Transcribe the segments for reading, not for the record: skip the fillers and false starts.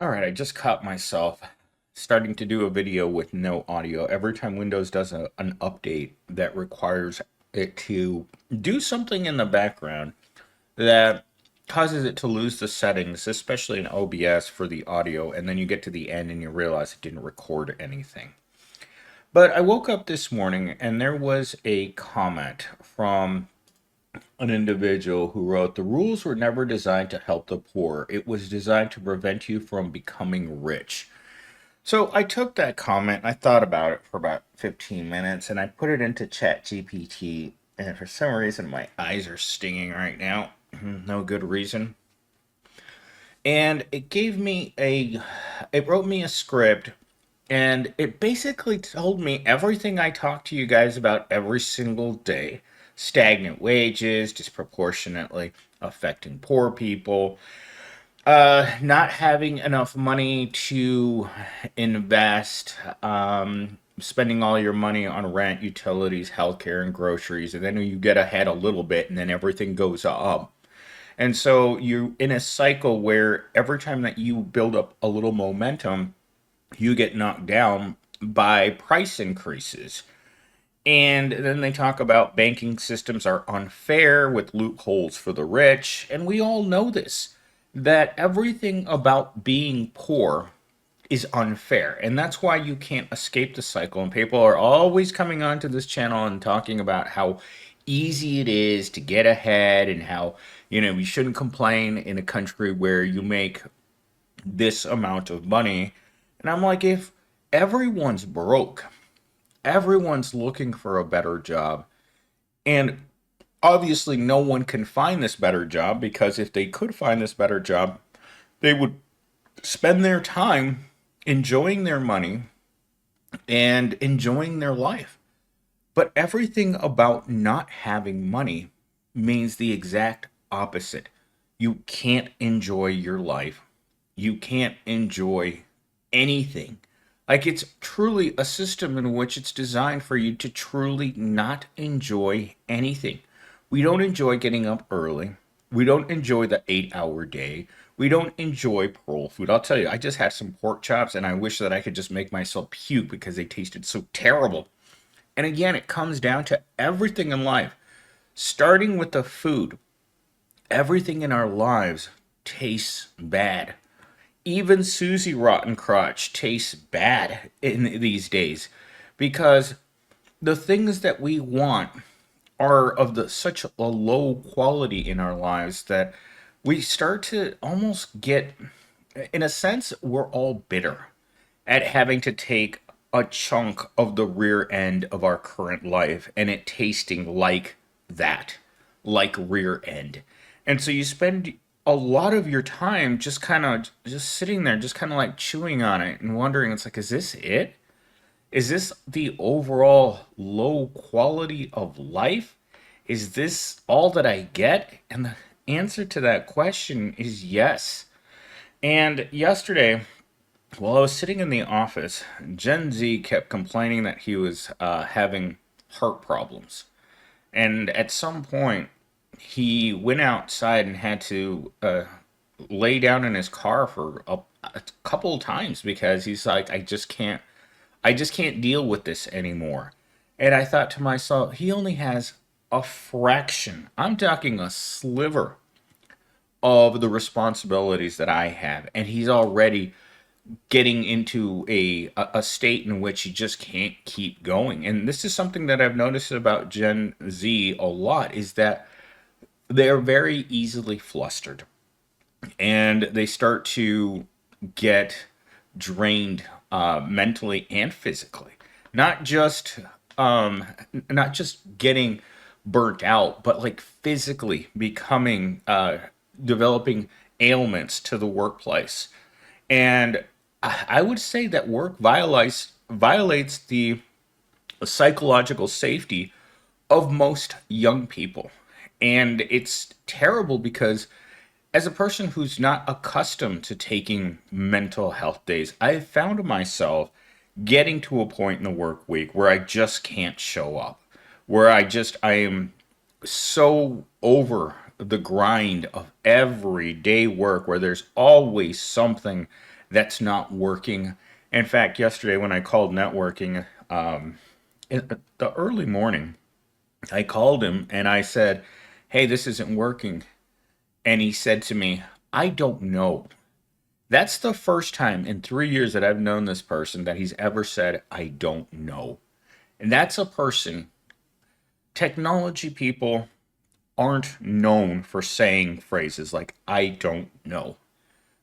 All right, I just caught myself starting to do a video with no audio. Every time Windows does an update that requires it to do something in the background that causes it to lose the settings, especially in OBS for the audio, and then you get to the end and you realize it didn't record anything. But I woke up this morning and there was a comment from an individual who wrote, "The rules were never designed to help the poor. It was designed to prevent you from becoming rich." So I took that comment and I thought about it for about 15 minutes and I put it into Chat GPT. And for some reason, my eyes are stinging right now. No good reason. And it wrote me a script and it basically told me everything I talk to you guys about every single day: stagnant wages, disproportionately affecting poor people, not having enough money to invest, spending all your money on rent, utilities, healthcare, and groceries, and then you get ahead a little bit, and then everything goes up. And so you're in a cycle where every time that you build up a little momentum, you get knocked down by price increases. And then they talk about banking systems are unfair with loopholes for the rich. And we all know this, that everything about being poor is unfair. And that's why you can't escape the cycle. And people are always coming onto this channel and talking about how easy it is to get ahead and how, you shouldn't complain in a country where you make this amount of money. And I'm like, if everyone's broke, everyone's looking for a better job. And obviously, no one can find this better job because if they could find this better job, they would spend their time enjoying their money and enjoying their life. But everything about not having money means the exact opposite. You can't enjoy your life. You can't enjoy anything. Like, it's truly a system in which it's designed for you to truly not enjoy anything. We don't enjoy getting up early. We don't enjoy the 8-hour day. We don't enjoy parole food. I'll tell you, I just had some pork chops and I wish that I could just make myself puke because they tasted so terrible. And again, it comes down to everything in life, starting with the food. Everything in our lives tastes bad. Even Susie Rotten Crotch tastes bad in these days because the things that we want are of such a low quality in our lives that we start to almost get, in a sense, we're all bitter at having to take a chunk of the rear end of our current life and it tasting like that, like rear end. And so you spend a lot of your time just kind of just sitting there, just kind of like chewing on it and wondering, it's like, is this it? Is this the overall low quality of life? Is this all that I get? And the answer to that question is yes. And yesterday, while I was sitting in the office, Gen Z kept complaining that he was having heart problems. And at some point, he went outside and had to lay down in his car for a couple of times because he's like, I just can't deal with this anymore. And I thought to myself, he only has a fraction. I'm talking a sliver of the responsibilities that I have, and he's already getting into a state in which he just can't keep going. And this is something that I've noticed about Gen Z a lot, is that they're very easily flustered and they start to get drained mentally and physically. Not just um, not just getting burnt out, but like physically becoming developing ailments to the workplace. And I would say that work violates the psychological safety of most young people. And it's terrible because as a person who's not accustomed to taking mental health days, I've found myself getting to a point in the work week where I just can't show up, where I am so over the grind of everyday work where there's always something that's not working. In fact, yesterday when I called networking, in the early morning, I called him and I said, "Hey, this isn't working." And he said to me, "I don't know." That's the first time in 3 years that I've known this person that he's ever said, "I don't know." And that's a person, technology people aren't known for saying phrases like, "I don't know."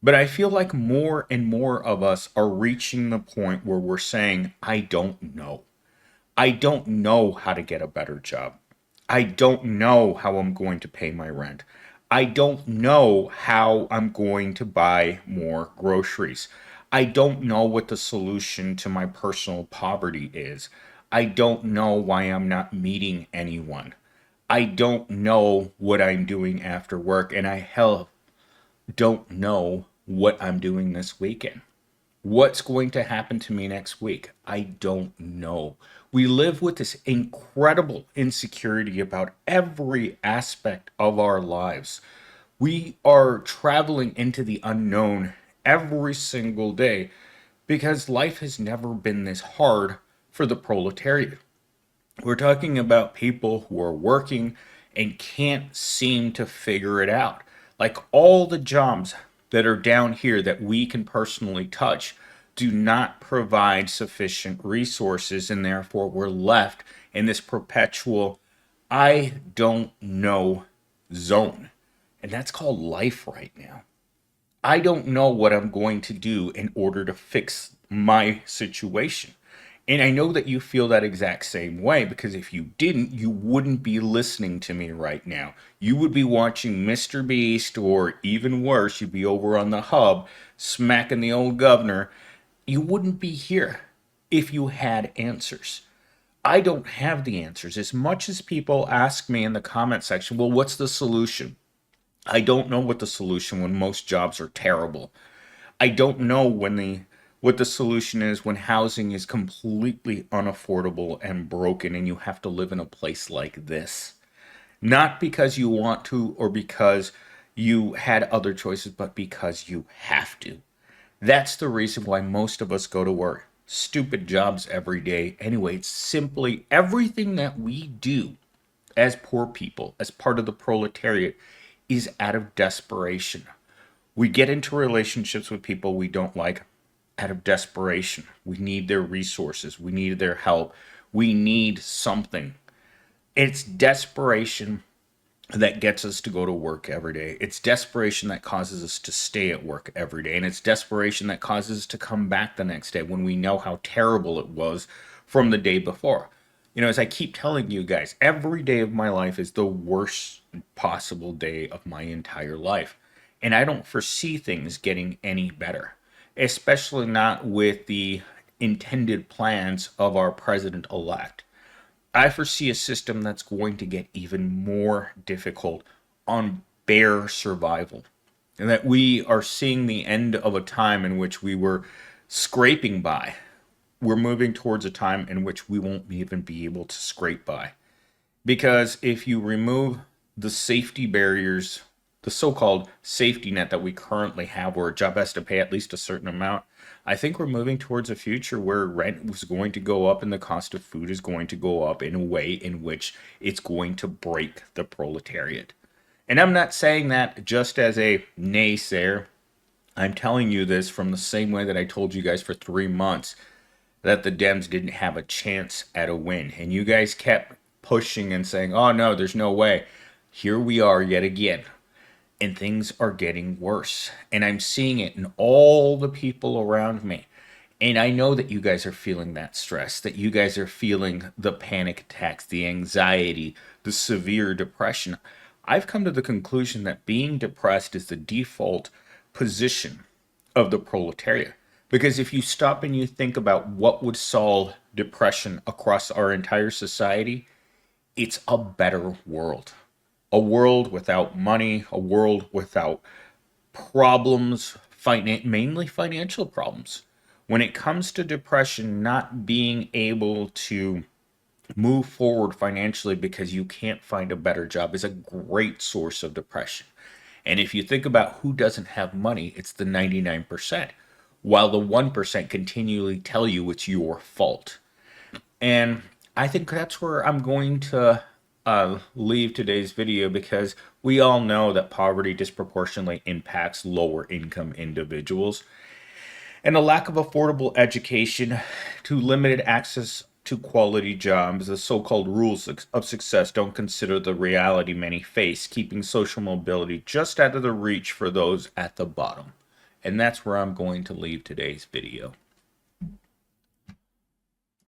But I feel like more and more of us are reaching the point where we're saying, "I don't know." I don't know how to get a better job. I don't know how I'm going to pay my rent. I don't know how I'm going to buy more groceries. I don't know what the solution to my personal poverty is. I don't know why I'm not meeting anyone. I don't know what I'm doing after work, and I hell don't know what I'm doing this weekend. What's going to happen to me next week? I don't know. We live with this incredible insecurity about every aspect of our lives. We are traveling into the unknown every single day because life has never been this hard for the proletariat. We're talking about people who are working and can't seem to figure it out. Like all the jobs that are down here that we can personally touch do not provide sufficient resources, and therefore we're left in this perpetual "I don't know" zone. And that's called life right now. I don't know what I'm going to do in order to fix my situation. And I know that you feel that exact same way because if you didn't, you wouldn't be listening to me right now. You would be watching Mr. Beast, or even worse, you'd be over on the hub smacking the old governor. You wouldn't be here if you had answers. I don't have the answers. As much as people ask me in the comment section, well, what's the solution? I don't know what the solution when most jobs are terrible. I don't know what the solution is when housing is completely unaffordable and broken and you have to live in a place like this. Not because you want to or because you had other choices, but because you have to. That's the reason why most of us go to work. Stupid jobs every day. Anyway, it's simply everything that we do as poor people, as part of the proletariat, is out of desperation. We get into relationships with people we don't like out of desperation. We need their resources. We need their help. We need something. It's desperation that gets us to go to work every day. It's desperation that causes us to stay at work every day. And it's desperation that causes us to come back the next day when we know how terrible it was from the day before. You know, as I keep telling you guys, every day of my life is the worst possible day of my entire life. And I don't foresee things getting any better, especially not with the intended plans of our president elect. I foresee a system that's going to get even more difficult on bare survival. And that we are seeing the end of a time in which we were scraping by. We're moving towards a time in which we won't even be able to scrape by. Because if you remove the safety barriers, the so called safety net that we currently have, where a job has to pay at least a certain amount, I think we're moving towards a future where rent is going to go up and the cost of food is going to go up in a way in which it's going to break the proletariat. And I'm not saying that just as a naysayer. I'm telling you this from the same way that I told you guys for 3 months that the Dems didn't have a chance at a win. And you guys kept pushing and saying, "Oh no, there's no way." Here we are yet again. And things are getting worse. And I'm seeing it in all the people around me. And I know that you guys are feeling that stress, that you guys are feeling the panic attacks, the anxiety, the severe depression. I've come to the conclusion that being depressed is the default position of the proletariat. Because if you stop and you think about what would solve depression across our entire society, it's a better world. A world without money, a world without problems, mainly financial problems. When it comes to depression, not being able to move forward financially because you can't find a better job is a great source of depression. And if you think about who doesn't have money, it's the 99%. while the 1% continually tell you it's your fault. And I think that's where I'm going to leave today's video, because we all know that poverty disproportionately impacts lower income individuals. And a lack of affordable education, to limited access to quality jobs, the so-called rules of success don't consider the reality many face, keeping social mobility just out of the reach for those at the bottom. And that's where I'm going to leave today's video.